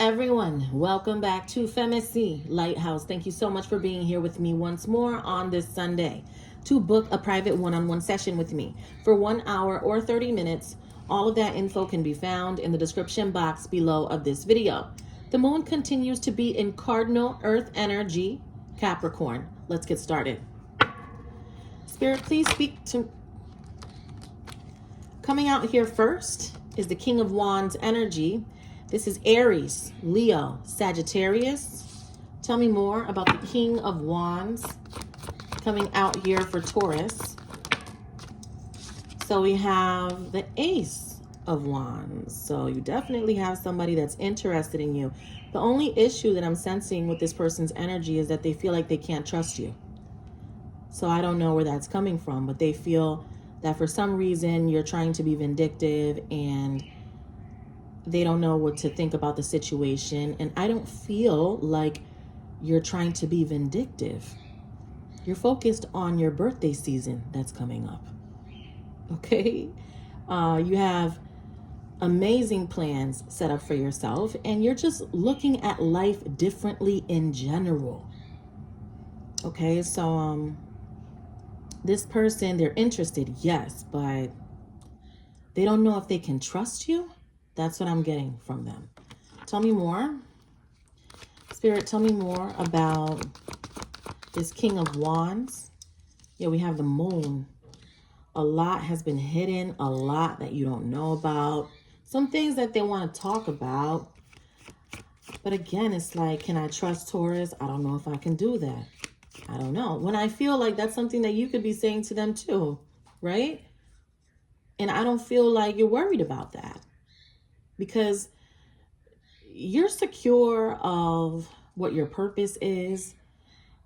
Everyone, welcome back to FEMACY'S LightHouse. Thank you so much for being here with me once more on this Sunday to book a private one-on-one session with me for 1 hour or 30 minutes. All of that info can be found in the description box below of this video. The moon continues to be in cardinal earth energy, Capricorn. Let's get started. Spirit, please speak to... Coming out here first is the King of Wands energy. This is Aries, Leo, Sagittarius. Tell me more about the King of Wands coming out here for Taurus. So we have the Ace of Wands. So you definitely have somebody that's interested in you. The only issue that I'm sensing with this person's energy is that they feel like they can't trust you. So I don't know where that's coming from, but they feel that for some reason you're trying to be vindictive and they don't know what to think about the situation. And I don't feel like you're trying to be vindictive. You're focused on your birthday season that's coming up. Okay? You have amazing plans set up for yourself, and you're just looking at life differently in general. Okay, so this person, they're interested, yes, but they don't know if they can trust you. That's what I'm getting from them. Tell me more. Spirit, tell me more about this King of Wands. Yeah, we have the moon. A lot has been hidden, a lot that you don't know about. Some things that they want to talk about. But again, it's like, can I trust Taurus? I don't know if I can do that. I don't know. When I feel like that's something that you could be saying to them too, right? And I don't feel like you're worried about that. Because you're secure of what your purpose is.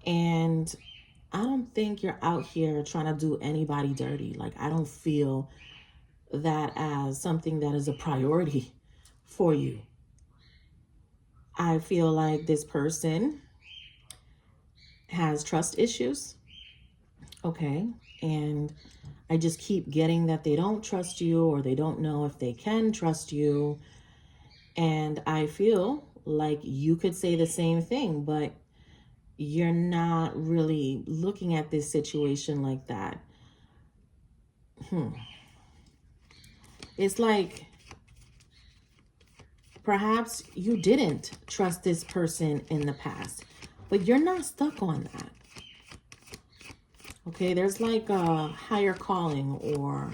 And I don't think you're out here trying to do anybody dirty. Like, I don't feel that as something that is a priority for you. I feel like this person has trust issues. Okay. And I just keep getting that they don't trust you, or they don't know if they can trust you. And I feel like you could say the same thing, but you're not really looking at this situation like that. It's like perhaps you didn't trust this person in the past, but you're not stuck on that. Okay, there's like a higher calling or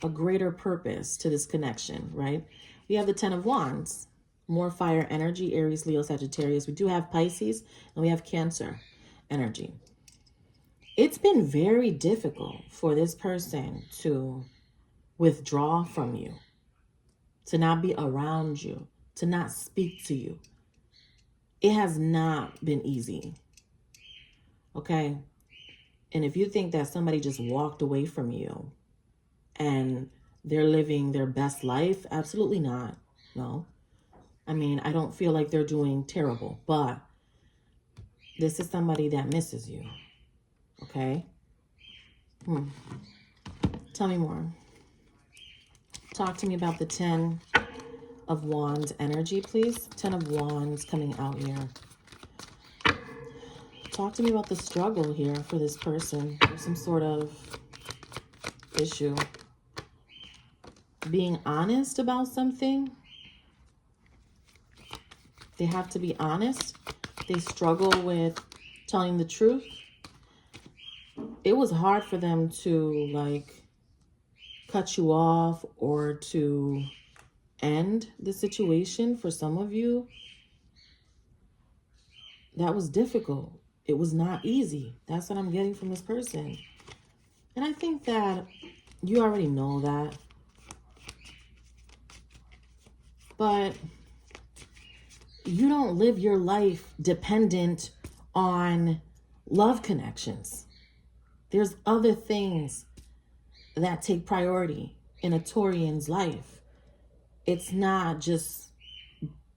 a greater purpose to this connection, right? We have the Ten of Wands, more fire energy, Aries, Leo, Sagittarius. We do have Pisces, and we have Cancer energy. It's been very difficult for this person to withdraw from you, to not be around you, to not speak to you. It has not been easy. Okay? And if you think that somebody just walked away from you and they're living their best life, absolutely not. No. I mean, I don't feel like they're doing terrible, but this is somebody that misses you. Okay? Tell me more. Talk to me about the Ten of Wands energy, please. Ten of Wands coming out here. Talk to me about the struggle here for this person. There's some sort of issue. Being honest about something. They have to be honest. They struggle with telling the truth. It was hard for them to like cut you off or to end the situation. For some of you, that was difficult. It was not easy. That's what I'm getting from this person. And I think that you already know that. But you don't live your life dependent on love connections. There's other things that take priority in a Taurian's life. It's not just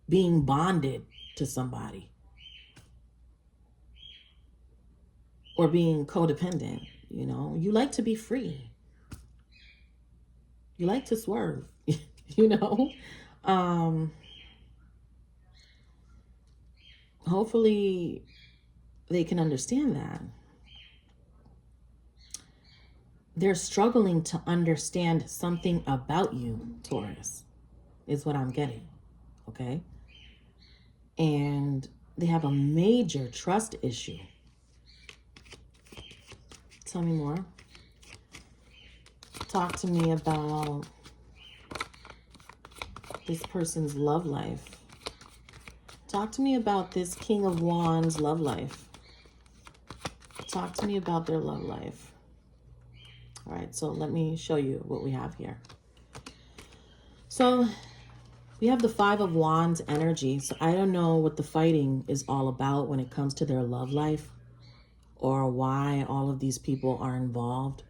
being bonded to somebody or being codependent. You know, you like to be free. You like to swerve, you know. hopefully they can understand that. They're struggling to understand something about you, Taurus, is what I'm getting, okay? And they have a major trust issue. Tell me more. Talk to me about this person's love life. Talk to me about this King of Wands love life. Talk to me about their love life. All right, so let me show you what we have here. So we have the Five of Wands energy. So I don't know what the fighting is all about when it comes to their love life, or why all of these people are involved,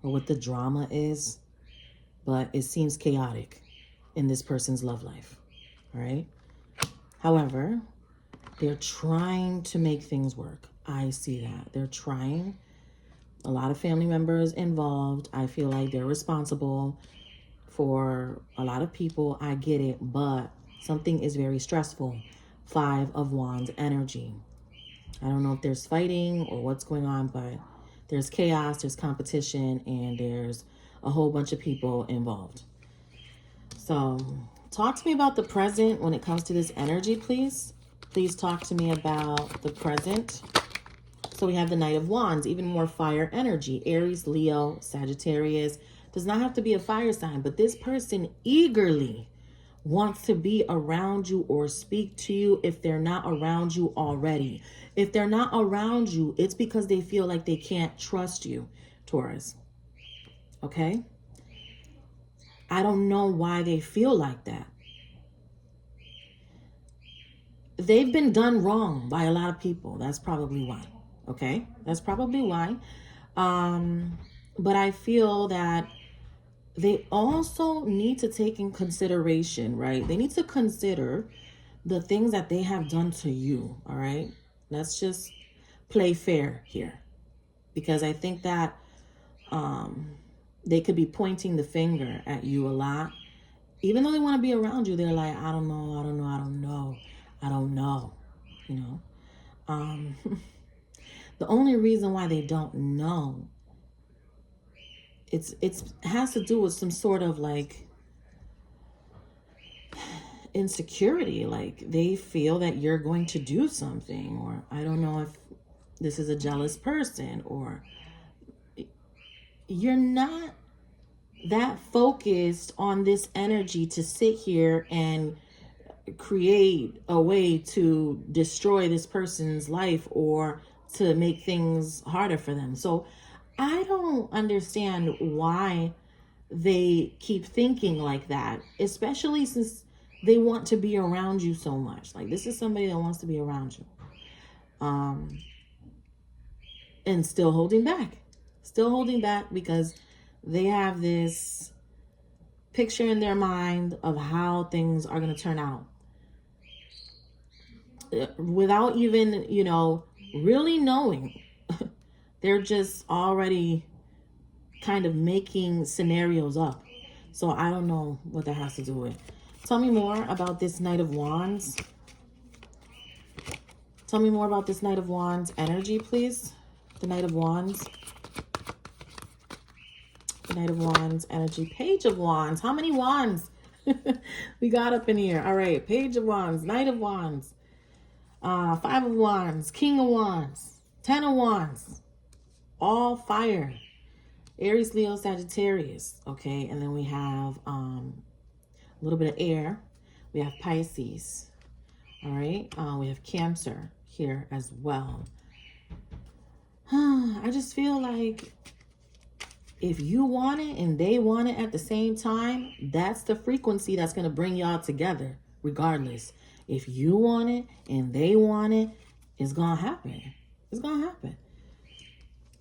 or what the drama is, but it seems chaotic in this person's love life, all right? However, they're trying to make things work. I see that. They're trying. A lot of family members involved. I feel like they're responsible for a lot of people. I get it, but something is very stressful. Five of Wands energy. I don't know if there's fighting or what's going on, but there's chaos, there's competition, and there's a whole bunch of people involved. So talk to me about the present when it comes to this energy, please. Please talk to me about the present. So we have the Knight of Wands, even more fire energy. Aries, Leo, Sagittarius. Does not have to be a fire sign, but this person eagerly wants to be around you or speak to you if they're not around you already. If they're not around you, it's because they feel like they can't trust you, Taurus. Okay? I don't know why they feel like that. They've been done wrong by a lot of people. That's probably why. Okay? That's probably why. But I feel that they also need to take in consideration, right? They need to consider the things that they have done to you, all right? Let's just play fair here, because I think that they could be pointing the finger at you a lot. Even though they want to be around you, they're like, I don't know, you know? The only reason why they don't know, it has to do with some sort of like insecurity. Like they feel that you're going to do something, or I don't know if this is a jealous person, or you're not that focused on this energy to sit here and create a way to destroy this person's life or to make things harder for them. So I don't understand why they keep thinking like that, especially since they want to be around you so much. Like this is somebody that wants to be around you. And still holding back because they have this picture in their mind of how things are going to turn out. Without even, really knowing. They're just already kind of making scenarios up. So I don't know what that has to do with. Tell me more about this Knight of Wands. Tell me more about this Knight of Wands energy, please. The Knight of Wands. The Knight of Wands energy. Page of Wands. How many wands we got up in here? All right. Page of Wands. Knight of Wands. Five of Wands. King of Wands. 10 of Wands. All fire. Aries, Leo, Sagittarius. Okay. And then we have a little bit of air. We have Pisces. All right. We have Cancer here as well. I just feel like if you want it and they want it at the same time, that's the frequency that's going to bring y'all together regardless. If you want it and they want it, it's going to happen. It's going to happen.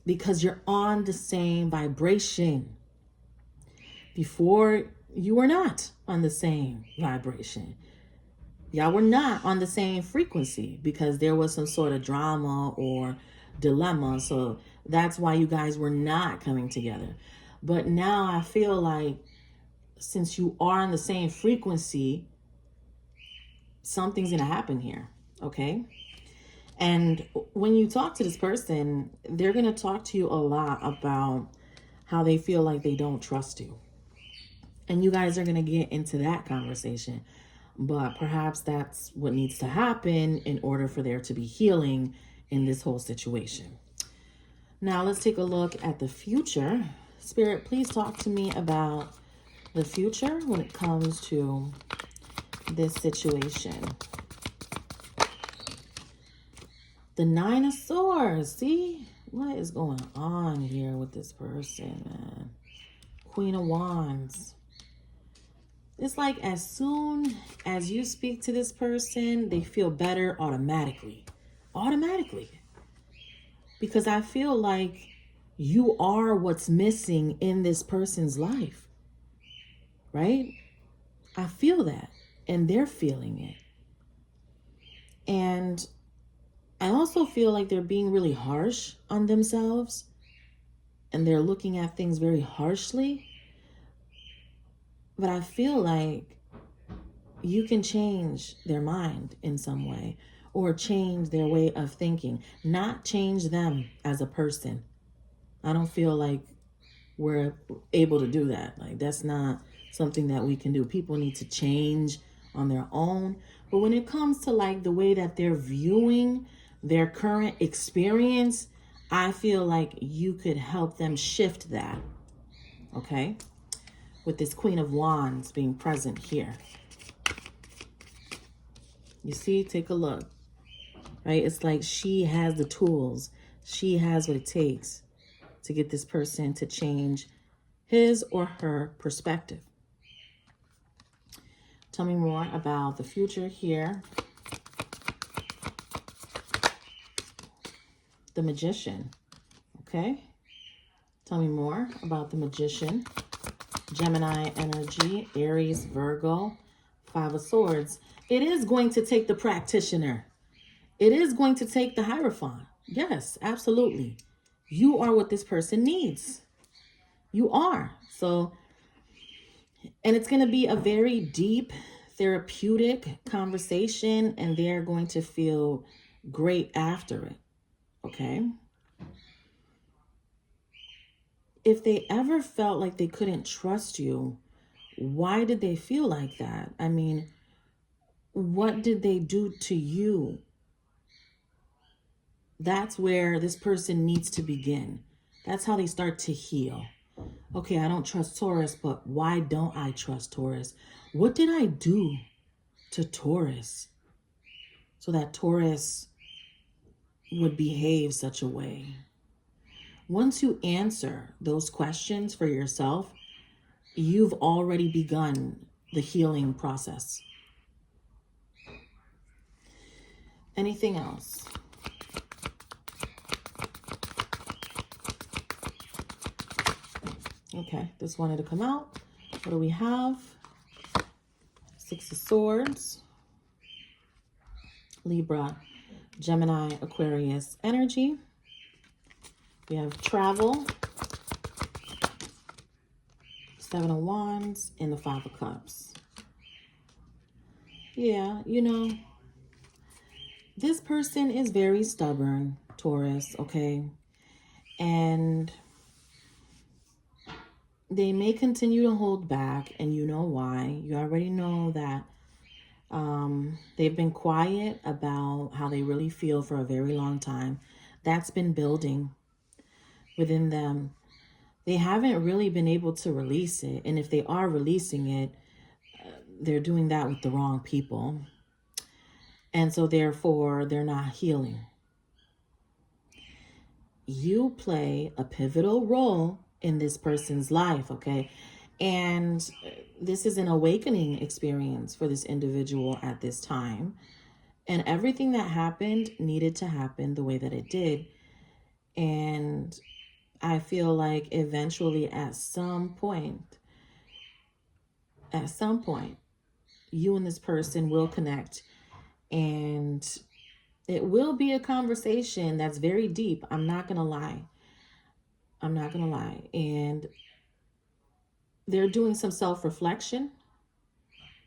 Because you're on the same vibration. Before, you were not on the same vibration. Y'all were not on the same frequency because there was some sort of drama or dilemma. So that's why you guys were not coming together. But now I feel like since you are on the same frequency, something's going to happen here. Okay. And when you talk to this person, they're going to talk to you a lot about how they feel like they don't trust you. And you guys are going to get into that conversation. But perhaps that's what needs to happen in order for there to be healing in this whole situation. Now let's take a look at the future. Spirit, please talk to me about the future when it comes to this situation. The Nine of Swords. See, what is going on here with this person, man? Queen of Wands. It's like as soon as you speak to this person, they feel better automatically. Automatically. Because I feel like you are what's missing in this person's life. Right? I feel that. And they're feeling it. And I also feel like they're being really harsh on themselves. And they're looking at things very harshly. But I feel like you can change their mind in some way. Or change their way of thinking. Not change them as a person. I don't feel like we're able to do that. Like, that's not something that we can do. People need to change on their own. But when it comes to like the way that they're viewing their current experience, I feel like you could help them shift that. Okay? With this Queen of Wands being present here. You see, take a look. Right? It's like she has the tools. She has what it takes to get this person to change his or her perspective. Tell me more about the future here. The Magician. Okay? Tell me more about the Magician. Gemini energy, Aries, Virgo, Five of Swords. It is going to take the practitioner. It is going to take the Hierophant. Yes, absolutely. You are what this person needs. You are. So, and it's going to be a very deep, therapeutic conversation, and they're going to feel great after it. Okay? If they ever felt like they couldn't trust you, why did they feel like that? I mean, what did they do to you? That's where this person needs to begin. That's how they start to heal. Okay, I don't trust Taurus, but why don't I trust Taurus? What did I do to Taurus so that Taurus would behave such a way? Once you answer those questions for yourself, you've already begun the healing process. Anything else? Okay, this wanted to come out. What do we have? Six of Swords. Libra, Gemini, Aquarius energy. We have travel. Seven of Wands and the Five of Cups. Yeah, you know, this person is very stubborn, Taurus, okay? And they may continue to hold back, and you know why. You already know that they've been quiet about how they really feel for a very long time. That's been building within them. They haven't really been able to release it. And if they are releasing it, they're doing that with the wrong people. And so therefore, they're not healing. You play a pivotal role in this person's life, okay? And this is an awakening experience for this individual at this time. And everything that happened needed to happen the way that it did. And I feel like eventually at some point, you and this person will connect, and it will be a conversation that's very deep. I'm not going to lie. And they're doing some self-reflection,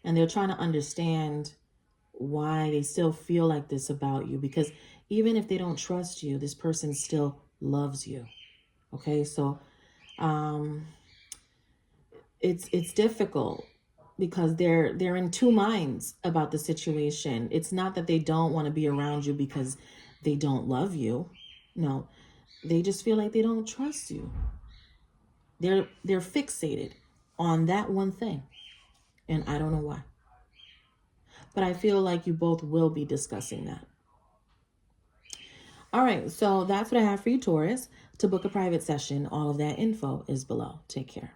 and they're trying to understand why they still feel like this about you, because even if they don't trust you, this person still loves you. Okay, so it's difficult because they're in two minds about the situation. It's not that they don't want to be around you because they don't love you. No, they just feel like they don't trust you. They're fixated on that one thing, and I don't know why. But I feel like you both will be discussing that. All right, so that's what I have for you, Taurus. To book a private session, all of that info is below. Take care.